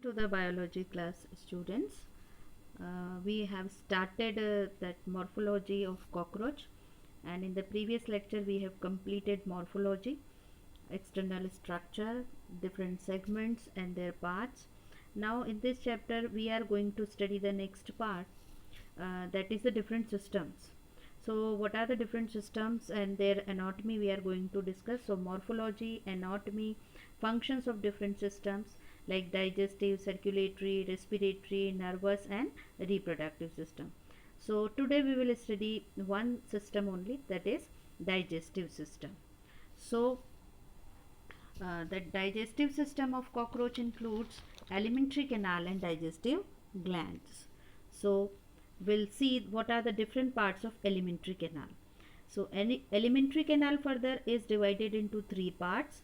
To the biology class, students. We have started that morphology of cockroach, and in the previous lecture we have completed morphology, external structure, different segments and their parts. Now in this chapter we are going to study the next part, that is the different systems. So what are the different systems and their anatomy we are going to discuss. So morphology, anatomy, functions of different systems like digestive, circulatory, respiratory, nervous and reproductive system. So today we will study one system only, that is digestive system. So the digestive system of cockroach includes alimentary canal and digestive glands. So we'll see what are the different parts of alimentary canal. So any alimentary canal further is divided into three parts: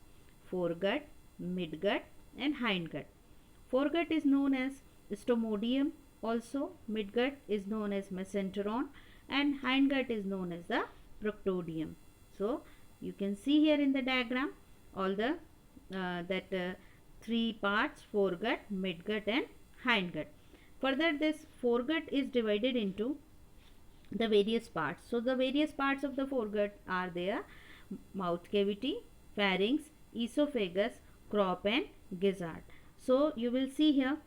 foregut, midgut and hindgut. Foregut is known as stomodium, also midgut is known as mesenteron, and hindgut is known as the proctodium. So you can see here in the diagram all the three parts: foregut, midgut and hindgut. Further, this foregut is divided into the various parts. So the various parts of the foregut are there: mouth cavity, pharynx, esophagus, crop and gizzard. So you will see here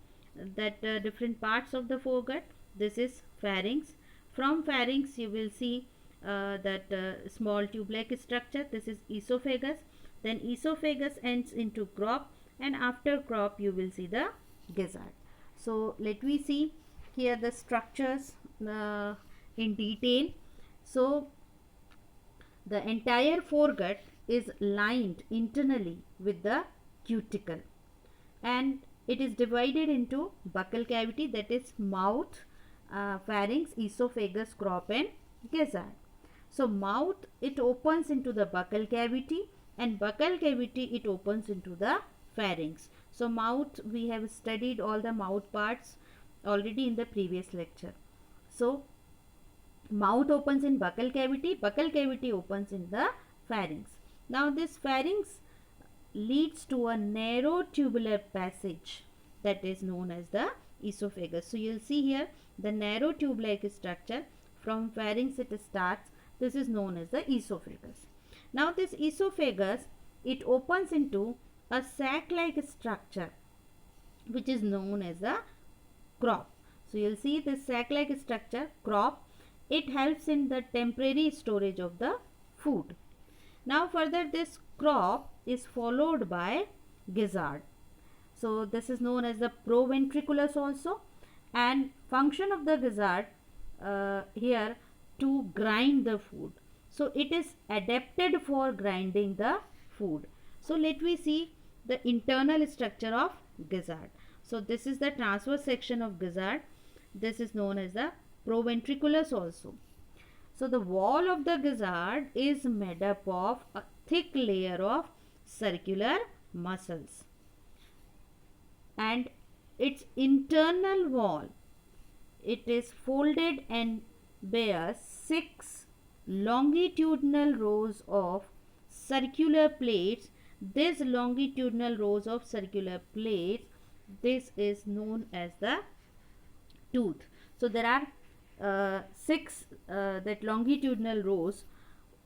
that different parts of the foregut. This is pharynx. From pharynx you will see that small tube-like structure. This is esophagus. Then esophagus ends into crop, and after crop you will see the gizzard. So let me see here the structures in detail. So the entire foregut is lined internally with the cuticle, and it is divided into buccal cavity, that is mouth, pharynx, esophagus, crop and gizzard. So mouth, it opens into the buccal cavity, and buccal cavity it opens into the pharynx. So mouth, we have studied all the mouth parts already in the previous lecture. So mouth opens in buccal cavity opens in the pharynx. Now this pharynx leads to a narrow tubular passage that is known as the esophagus. So you'll see here the narrow tube-like structure. From pharynx it starts. This is known as the esophagus. Now this esophagus, it opens into a sac-like structure which is known as the crop. So you'll see this sac-like structure, crop, it helps in the temporary storage of the food. Now further, this crop is followed by gizzard. So this is known as the proventriculus also, and function of the gizzard here to grind the food. So it is adapted for grinding the food. So let me see the internal structure of gizzard. So this is the transverse section of gizzard. This is known as the proventriculus also. So the wall of the gizzard is made up of a thick layer of circular muscles, and its internal wall, it is folded and bears 6 longitudinal rows of circular plates. These longitudinal rows of circular plates, this is known as the tooth. So there are 6 that longitudinal rows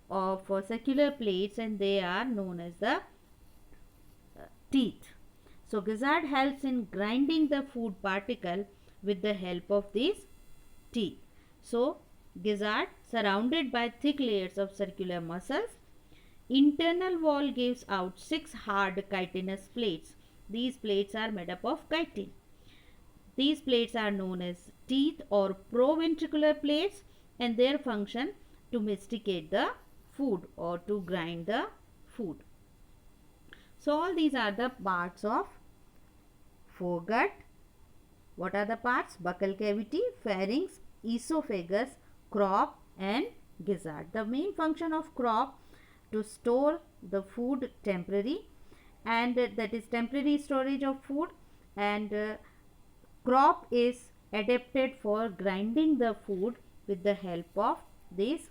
of circular plates, and they are known as the teeth. So gizzard helps in grinding the food particle with the help of these teeth. So gizzard surrounded by thick layers of circular muscles. Internal wall gives out 6 hard chitinous plates. These plates are made up of chitin. These plates are known as teeth or proventricular plates, and their function to masticate the food or to grind the food. So all these are the parts of foregut. What are the parts? Buccal cavity, pharynx, esophagus, crop and gizzard. The main function of crop to store the food temporary, and that is temporary storage of food, and crop is adapted for grinding the food with the help of these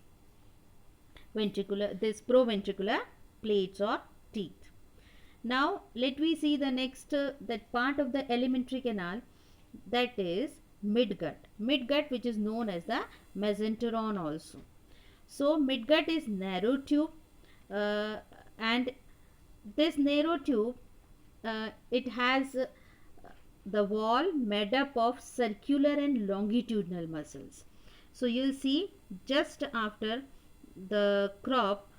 proventricular plates or teeth. Now let we see the next that part of the alimentary canal, that is midgut. Midgut, which is known as the mesenteron also. So midgut is narrow tube, and this narrow tube, it has the wall made up of circular and longitudinal muscles. So you'll see just after the crop,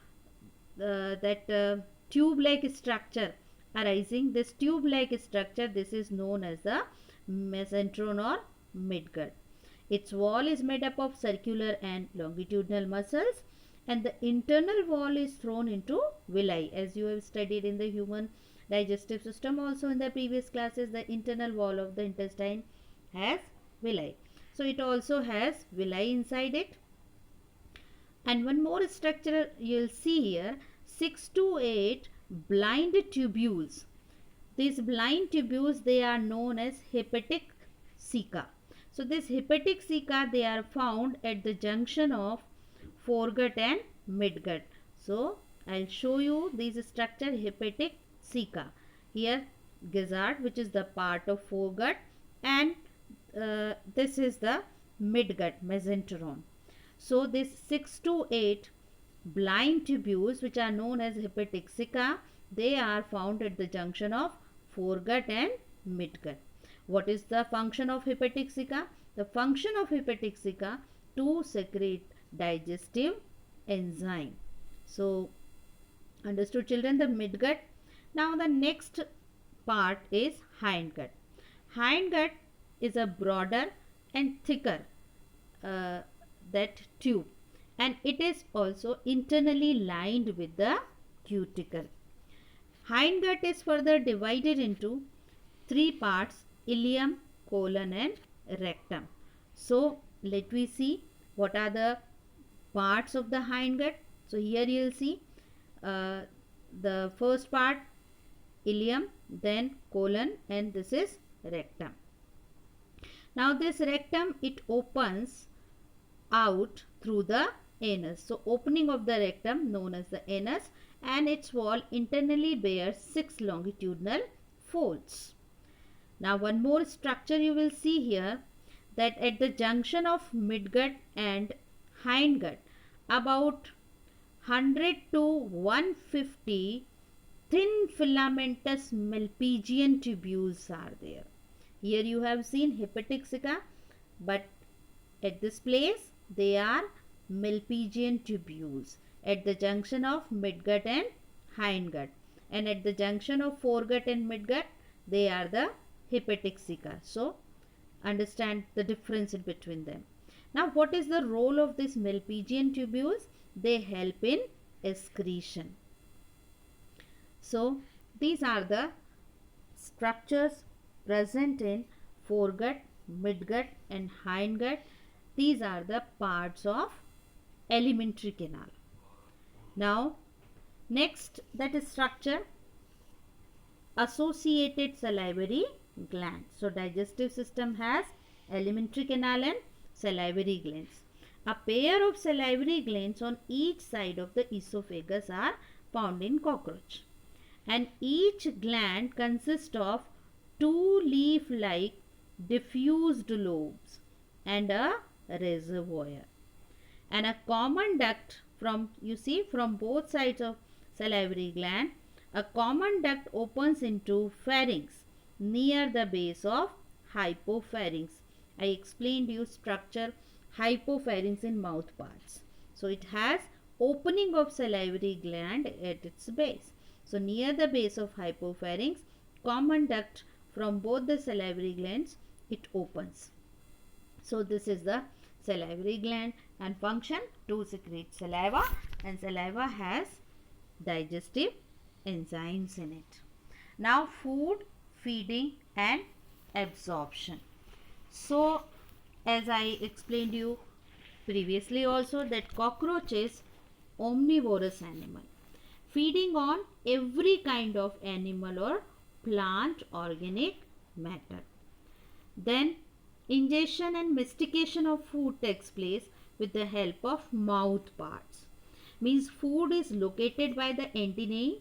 that tube-like structure arising. This tube-like structure, this is known as the mesenteron or midgut. Its wall is made up of circular and longitudinal muscles, and the internal wall is thrown into villi. As you have studied in the human digestive system also in the previous classes, the internal wall of the intestine has villi. So it also has villi inside it. And one more structure you'll see here, 6 to 8 blind tubules. These blind tubules, they are known as hepatic ceca. So this hepatic ceca, they are found at the junction of foregut and midgut. So I'll show you this structure, hepatic ceca. Here gizzard, which is the part of foregut, and this is the midgut, mesenteron. So this 6 to 8 blind tubules, which are known as hepatic ceca, they are found at the junction of foregut and midgut. What is the function of hepatic ceca? The function of hepatic ceca to secrete digestive enzyme. So understood children, the midgut. Now the next part is hindgut. Hindgut is a broader and thicker that tube, and it is also internally lined with the cuticle. Hindgut is further divided into three parts: ileum, colon and rectum. So let we see what are the parts of the hindgut. So here you will see the first part ileum, then colon, and this is rectum. Now this rectum, it opens out through the anus. So opening of the rectum known as the anus, and its wall internally bears 6 longitudinal folds. Now one more structure you will see here, that at the junction of midgut and hindgut, about 100 to 150 thin filamentous Malpighian tubules are there. Here you have seen hepatic ceca, but at this place they are Malpighian tubules at the junction of midgut and hindgut, and at the junction of foregut and midgut they are the hepatic ceca. So understand the difference in between them. Now what is the role of these Malpighian tubules? They help in excretion. So these are the structures present in foregut, midgut and hindgut. These are the parts of alimentary canal. Now next, that is structure, associated salivary gland. So digestive system has alimentary canal and salivary glands. A pair of salivary glands on each side of the esophagus are found in cockroach, and each gland consists of 2 leaf-like diffused lobes and a reservoir, and a common duct from both sides of salivary gland. A common duct opens into pharynx near the base of hypopharynx. I explained you structure hypopharynx in mouth parts. So it has opening of salivary gland at its base. So near the base of hypopharynx, common duct from both the salivary glands, it opens. So this is the salivary gland, and function to secrete saliva, and saliva has digestive enzymes in it. Now food, feeding and absorption. So as I explained you previously also, that cockroach is omnivorous animal, feeding on every kind of animal or plant organic matter. Then ingestion and mastication of food takes place with the help of mouth parts. Means food is located by the antennae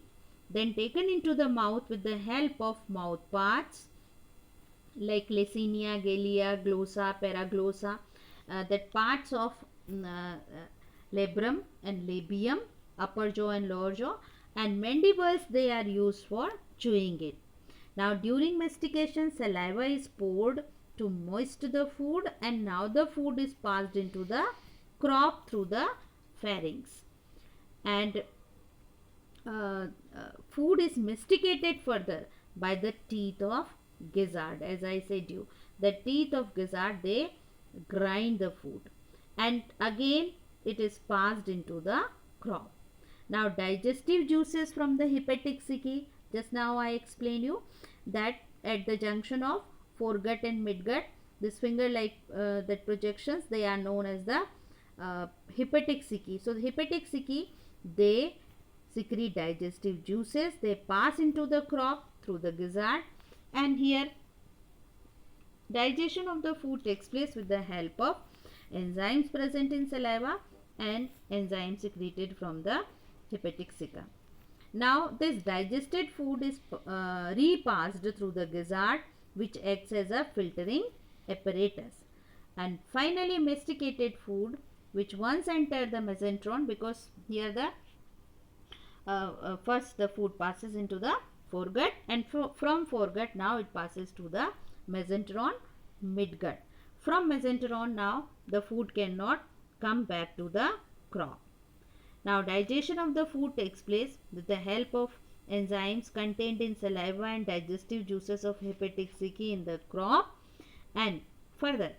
then taken into the mouth with the help of mouth parts like Lecinia, Gallia, Glossa, Paraglossa, that parts of labrum and labium, upper jaw and lower jaw, and mandibles, they are used for chewing it. Now during mastication, saliva is poured to moist the food, and now the food is passed into the crop through the pharynx, and food is masticated further by the teeth of gizzard. As I said you, the teeth of gizzard, they grind the food, and again it is passed into the crop. Now digestive juices from the hepatic cici, just now I explained you that at the junction of foregut and midgut, this finger like that projections, they are known as the hepatic cici. So the hepatic cici, they secrete digestive juices, they pass into the crop through the gizzard, and here digestion of the food takes place with the help of enzymes present in saliva and enzymes secreted from the hepatic cica. Now this digested food is repassed through the gizzard, which acts as a filtering apparatus, and finally masticated food, which once entered the mesentron, because here the first the food passes into the foregut, and from foregut now it passes to the mesentron, midgut. From mesentron now the food cannot come back to the crop. Now digestion of the food takes place with the help of enzymes contained in saliva and digestive juices of hepatic cici in the crop, and further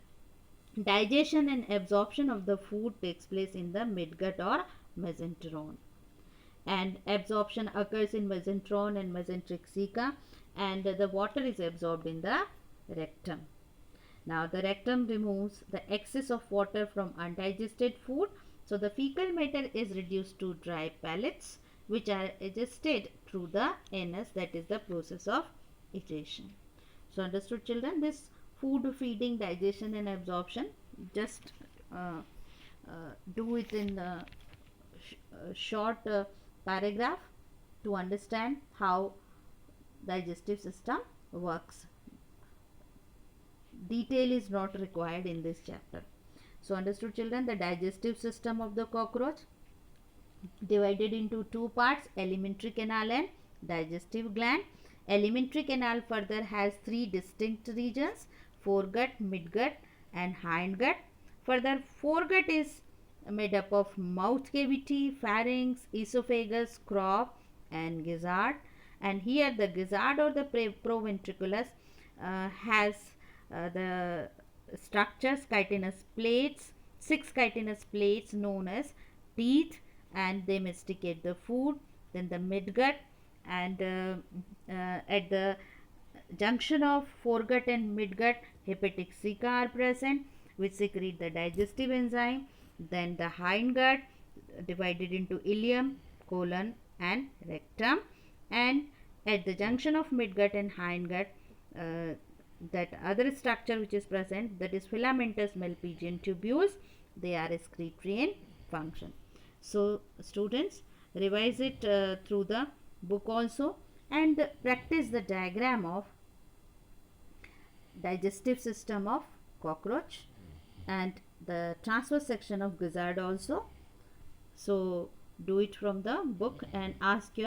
digestion and absorption of the food takes place in the midgut or mesentron, and absorption occurs in mesentron and mesenteric cica, and the water is absorbed in the rectum. Now the rectum removes the excess of water from undigested food, so the fecal matter is reduced to dry pellets which are adjusted through the anus, that is the process of egestion. So understood children, this food feeding, digestion and absorption, just do it in a short paragraph to understand how digestive system works. Detail is not required in this chapter. So understood children, the digestive system of the cockroach divided into two parts, alimentary canal and digestive gland. Alimentary canal further has three distinct regions, foregut, midgut and hindgut. Further, foregut is made up of mouth cavity, pharynx, esophagus, crop and gizzard, and here the gizzard or the proventriculus has the structures, chitinous plates, 6 chitinous plates known as teeth, and they masticate the food. Then the midgut, and at the junction of foregut and midgut, hepatic cica are present which secrete the digestive enzyme. Then the hindgut divided into ileum, colon and rectum, and at the junction of midgut and hindgut, that other structure which is present, that is filamentous Malpighian tubules, they are excretory in function. So students, revise it through the book also, and practice the diagram of digestive system of cockroach and the transverse section of gizzard also. So do it from the book and ask your